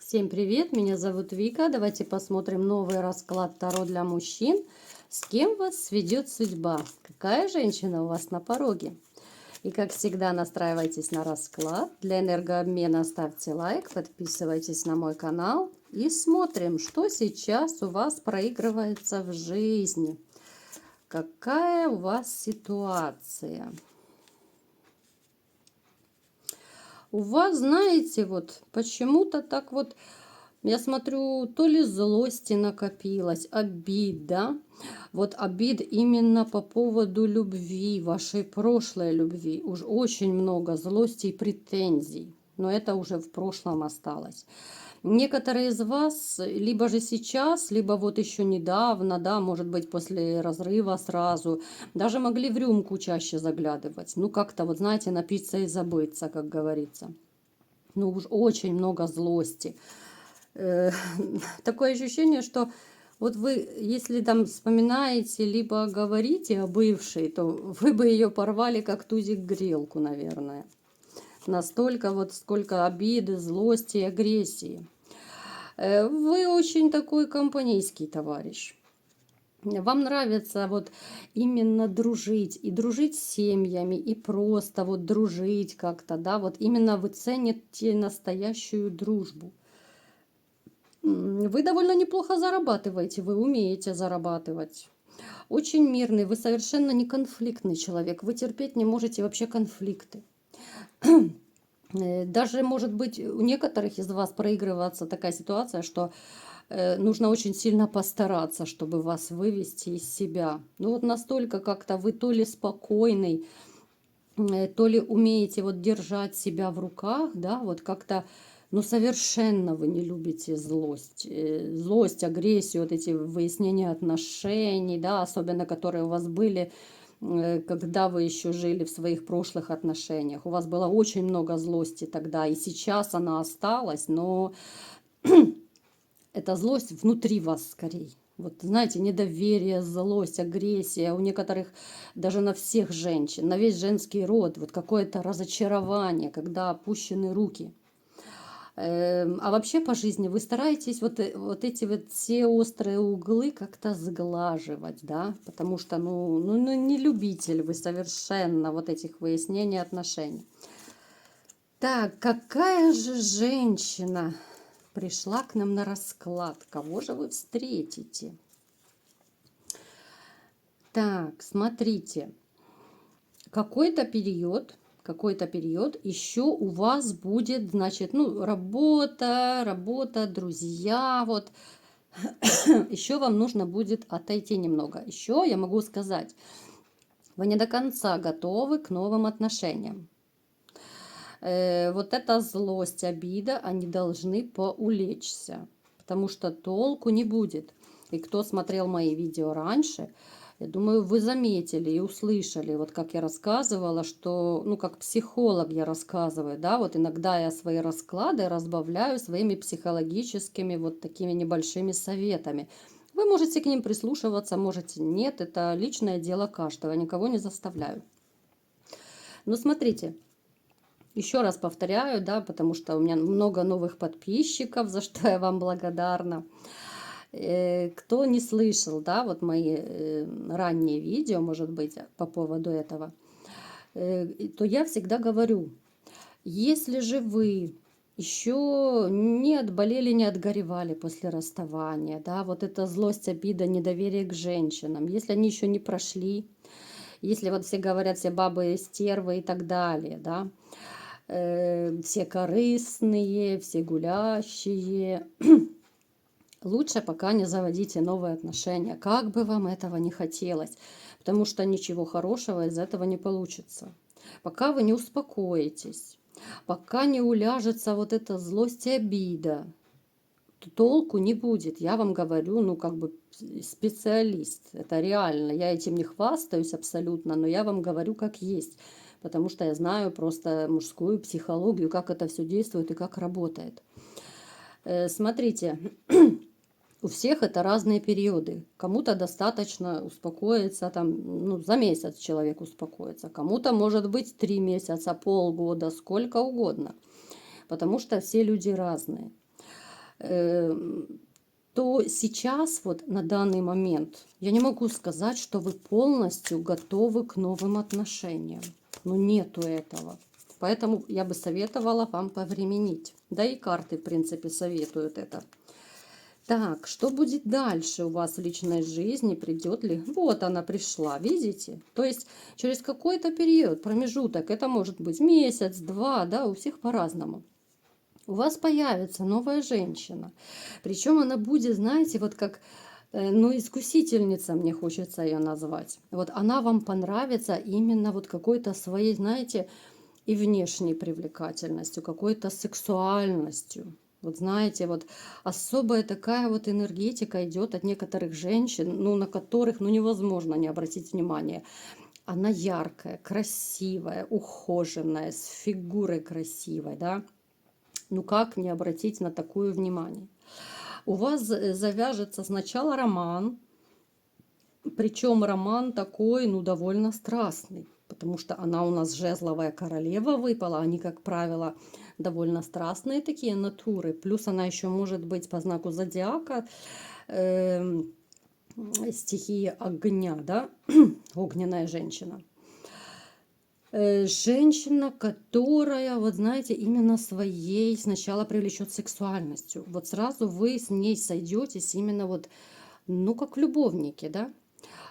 Всем привет, меня зовут Вика. Давайте посмотрим новый расклад Таро для мужчин. С кем вас сведет судьба? Какая женщина у вас на пороге? И как всегда, настраивайтесь на расклад. Для энергообмена ставьте лайк, подписывайтесь на мой канал. И смотрим, что сейчас у вас проигрывается в жизни. Какая у вас ситуация? У вас, знаете, вот почему-то так вот, я смотрю, то ли злости накопилось, обид, да? Вот обид именно по поводу любви, вашей прошлой любви. Уж очень много злости и претензий. Но это уже в прошлом осталось. Некоторые из вас, либо же сейчас, либо вот еще недавно, да, может быть, после разрыва сразу, даже могли в рюмку чаще заглядывать. Ну, как-то, вот знаете, напиться и забыться, как говорится. Ну, уж очень много злости. Такое ощущение, что вот вы, если там вспоминаете, либо говорите о бывшей, то вы бы ее порвали, как тузик грелку, наверное. Настолько вот сколько обиды, злости и агрессии. Вы очень такой компанейский товарищ. Вам нравится вот именно дружить, и дружить с семьями, и просто вот дружить как-то, да, вот именно вы цените настоящую дружбу. Вы довольно неплохо зарабатываете, вы умеете зарабатывать. Очень мирный, вы совершенно не конфликтный человек, вы терпеть не можете вообще конфликты. Даже, может быть, у некоторых из вас проигрывается такая ситуация, что нужно очень сильно постараться, чтобы вас вывести из себя. Ну вот настолько как-то вы то ли спокойный, то ли умеете вот держать себя в руках, да, вот как-то, ну совершенно вы не любите злость. Злость, агрессию, вот эти выяснения отношений, да, особенно которые у вас были, когда вы еще жили в своих прошлых отношениях. У вас было очень много злости тогда, и сейчас она осталась, но эта злость внутри вас скорее. Вот, знаете, недоверие, злость, агрессия у некоторых даже на всех женщин, на весь женский род, вот какое-то разочарование, когда опущены руки. А вообще по жизни вы стараетесь вот эти вот все острые углы как-то сглаживать, да, потому что, ну не любитель вы совершенно вот этих выяснений отношений. Так, какая же женщина пришла к нам на расклад? Кого же вы встретите? Так, смотрите. Какой-то период еще у вас будет, значит, ну, работа, друзья, вот. Еще вам нужно будет отойти немного. Еще я могу сказать, вы не до конца готовы к новым отношениям. Вот эта злость, обида, они должны поулечься, потому что толку не будет. И кто смотрел мои видео раньше, я думаю, вы заметили и услышали, вот как я рассказывала, что, ну, как психолог я рассказываю, да, вот иногда я свои расклады разбавляю своими психологическими вот такими небольшими советами. Вы можете к ним прислушиваться, можете нет, это личное дело каждого, никого не заставляю. Но смотрите, еще раз повторяю, да, потому что у меня много новых подписчиков, за что я вам благодарна. Кто не слышал, да, вот мои ранние видео, может быть, по поводу этого, то я всегда говорю, если же вы еще не отболели, не отгоревали после расставания, да, вот эта злость, обида, недоверие к женщинам, если они еще не прошли, если вот все говорят, все бабы стервы и так далее, да, все корыстные, все гулящие. Лучше пока не заводите новые отношения, как бы вам этого не хотелось, потому что ничего хорошего из этого не получится. Пока вы не успокоитесь, пока не уляжется вот эта злость и обида, то толку не будет. Я вам говорю, ну как бы специалист, это реально. Я этим не хвастаюсь абсолютно, но я вам говорю как есть. Потому что я знаю просто мужскую психологию, как это все действует и как работает. Смотрите, у всех это разные периоды. Кому-то достаточно успокоиться, там, ну, за месяц человек успокоится. Кому-то может быть 3 месяца, полгода, сколько угодно. Потому что все люди разные. то сейчас, вот на данный момент, я не могу сказать, что вы полностью готовы к новым отношениям. Но нету этого. Поэтому я бы советовала вам повременить. Да и карты, в принципе, советуют это. Так, что будет дальше у вас в личной жизни? Придет ли? Вот она пришла, видите? То есть через какой-то период, промежуток, это может быть месяц, два, да, у всех по-разному. У вас появится новая женщина. Причем она будет, знаете, вот как, ну, искусительница, мне хочется ее назвать. Вот она вам понравится именно вот какой-то своей, знаете, и внешней привлекательностью, какой-то сексуальностью. Вот знаете, вот особая такая вот энергетика идет от некоторых женщин, ну, на которых ну, невозможно не обратить внимание. Она яркая, красивая, ухоженная, с фигурой красивой, да. Ну как не обратить на такое внимание? У вас завяжется сначала роман, причем роман такой, ну, довольно страстный, потому что она у нас жезловая королева выпала. Они, как правило, довольно страстные такие натуры. Плюс она еще может быть по знаку зодиака стихии огня, да, огненная женщина. Женщина, которая, вот знаете, именно своей сначала привлечет сексуальностью. Вот сразу вы с ней сойдетесь именно вот, ну, как любовники, да.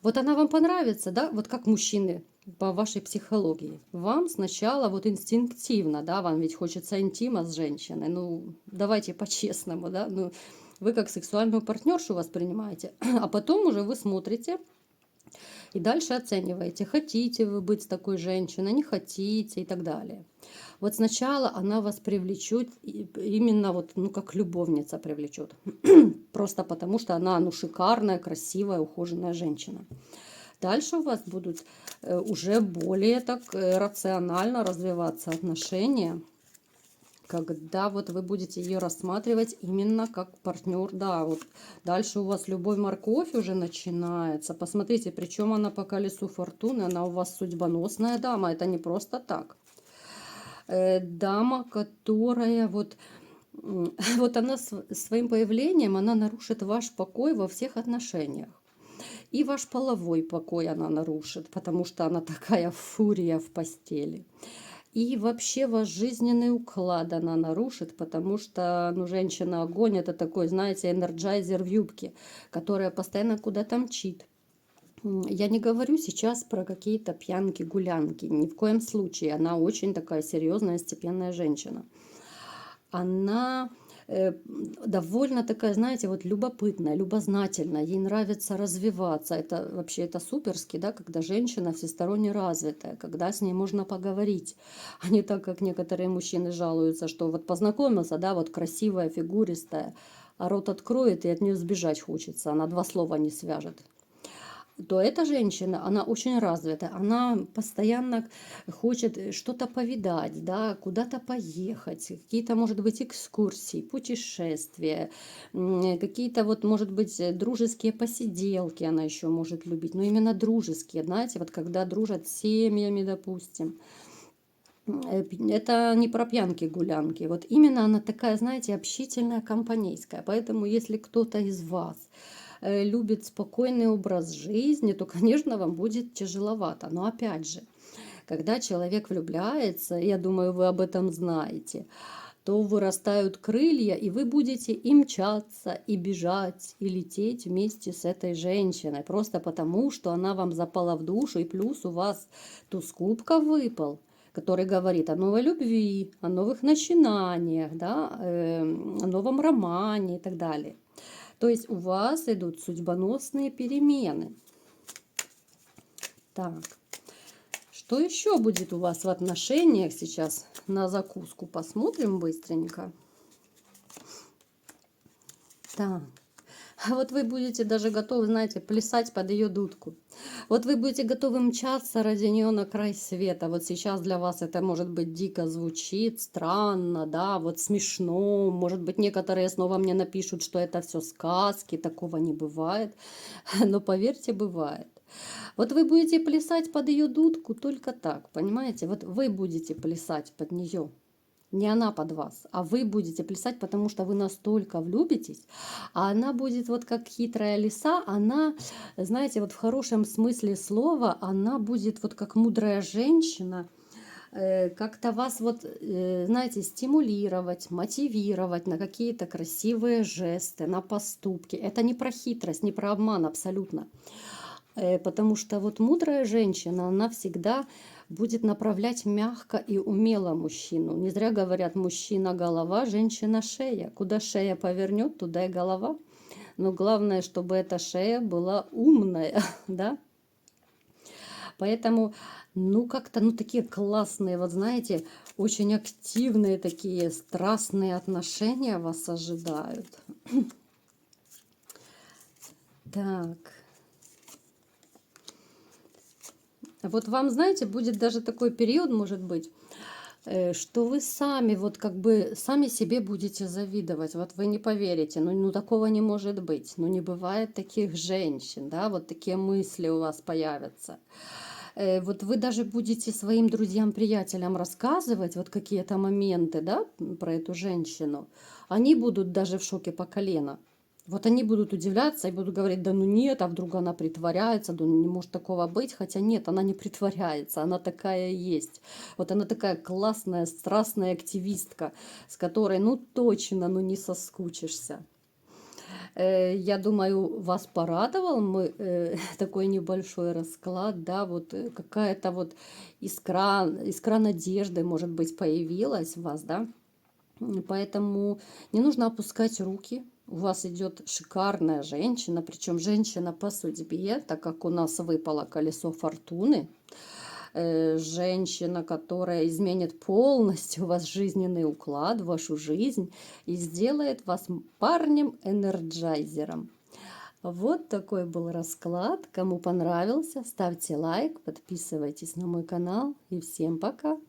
Вот она вам понравится, да, вот как мужчины по вашей психологии. Вам сначала вот инстинктивно, да, вам ведь хочется интима с женщиной, ну, давайте по-честному, да, ну, вы как сексуальную партнершу воспринимаете, а потом уже вы смотрите и дальше оцениваете, хотите вы быть с такой женщиной, не хотите и так далее. Вот сначала она вас привлечет, именно вот, ну, как любовница привлечет. Просто потому, что она, ну, шикарная, красивая, ухоженная женщина. Дальше у вас будут уже более так рационально развиваться отношения, когда вот вы будете ее рассматривать именно как партнер. Да, вот дальше у вас любовь морковь уже начинается. Посмотрите, причем она по колесу фортуны, она у вас судьбоносная дама, это не просто так. Дама, которая вот, вот она своим появлением, она нарушит ваш покой во всех отношениях. И ваш половой покой она нарушит, потому что она такая фурия в постели. И вообще ваш жизненный уклад она нарушит, потому что, ну, женщина-огонь это такой, знаете, энерджайзер в юбке, которая постоянно куда-то мчит. Я не говорю сейчас про какие-то пьянки, гулянки, ни в коем случае. Она очень такая серьезная, степенная женщина. Она довольно такая, знаете, вот любопытная, любознательная, ей нравится развиваться. Это вообще это суперски, да, когда женщина всесторонне развитая, когда с ней можно поговорить, а не так, как некоторые мужчины жалуются, что вот познакомился, да, вот красивая, фигуристая, а рот откроет и от нее сбежать хочется, она два слова не свяжет. То эта женщина, она очень развитая, она постоянно хочет что-то повидать, да, куда-то поехать, какие-то, может быть, экскурсии, путешествия, какие-то, вот, может быть, дружеские посиделки она еще может любить, но именно дружеские, знаете, вот когда дружат с семьями, допустим. Это не про пьянки-гулянки. Вот именно она такая, знаете, общительная, компанейская. Поэтому, если кто-то из вас любит спокойный образ жизни, то, конечно, вам будет тяжеловато. Но опять же, когда человек влюбляется, я думаю, вы об этом знаете, то вырастают крылья, и вы будете и мчаться, и бежать, и лететь вместе с этой женщиной. Просто потому, что она вам запала в душу, и плюс у вас туз кубков выпал, который говорит о новой любви, о новых начинаниях, да, о новом романе и так далее. То есть у вас идут судьбоносные перемены. Так, что еще будет у вас в отношениях сейчас на закуску? Посмотрим быстренько. Так. А вот вы будете даже готовы, знаете, плясать под ее дудку. Вот вы будете готовы мчаться ради нее на край света. Вот сейчас для вас это, может быть, дико звучит, странно, да, вот смешно. Может быть, некоторые снова мне напишут, что это все сказки, такого не бывает. Но поверьте, бывает. Вот вы будете плясать под ее дудку только так, понимаете? Вот вы будете плясать под нее. Не она под вас, а вы будете плясать, потому что вы настолько влюбитесь, а она будет вот как хитрая лиса, она, знаете, вот в хорошем смысле слова, она будет вот как мудрая женщина, как-то вас вот, знаете, стимулировать, мотивировать на какие-то красивые жесты, на поступки. Это не про хитрость, не про обман абсолютно. Потому что вот мудрая женщина, она всегда будет направлять мягко и умело мужчину. Не зря говорят, мужчина голова, женщина шея. Куда шея повернет, туда и голова. Но главное, чтобы эта шея была умная, да. Поэтому, ну, как-то, ну, такие классные, вот знаете, очень активные такие страстные отношения вас ожидают. Так. Вот вам, знаете, будет даже такой период, может быть, что вы сами, вот как бы, сами себе будете завидовать. Вот вы не поверите, ну такого не может быть. Ну не бывает таких женщин, да, вот такие мысли у вас появятся. Вот вы даже будете своим друзьям, приятелям рассказывать вот какие-то моменты, да, про эту женщину. Они будут даже в шоке по колено. Вот они будут удивляться и будут говорить, да ну нет, а вдруг она притворяется, да ну не может такого быть. Хотя нет, она не притворяется, она такая и есть. Вот она такая классная, страстная активистка, с которой ну точно, ну не соскучишься. Я думаю, вас порадовал мой такой небольшой расклад, да, вот какая-то вот искра надежды, может быть, появилась в вас, да. Поэтому не нужно опускать руки. У вас идет шикарная женщина, причем женщина по судьбе, так как у нас выпало колесо фортуны. Женщина, которая изменит полностью ваш жизненный уклад, вашу жизнь и сделает вас парнем-энерджайзером. Вот такой был расклад. Кому понравился, ставьте лайк, подписывайтесь на мой канал и всем пока!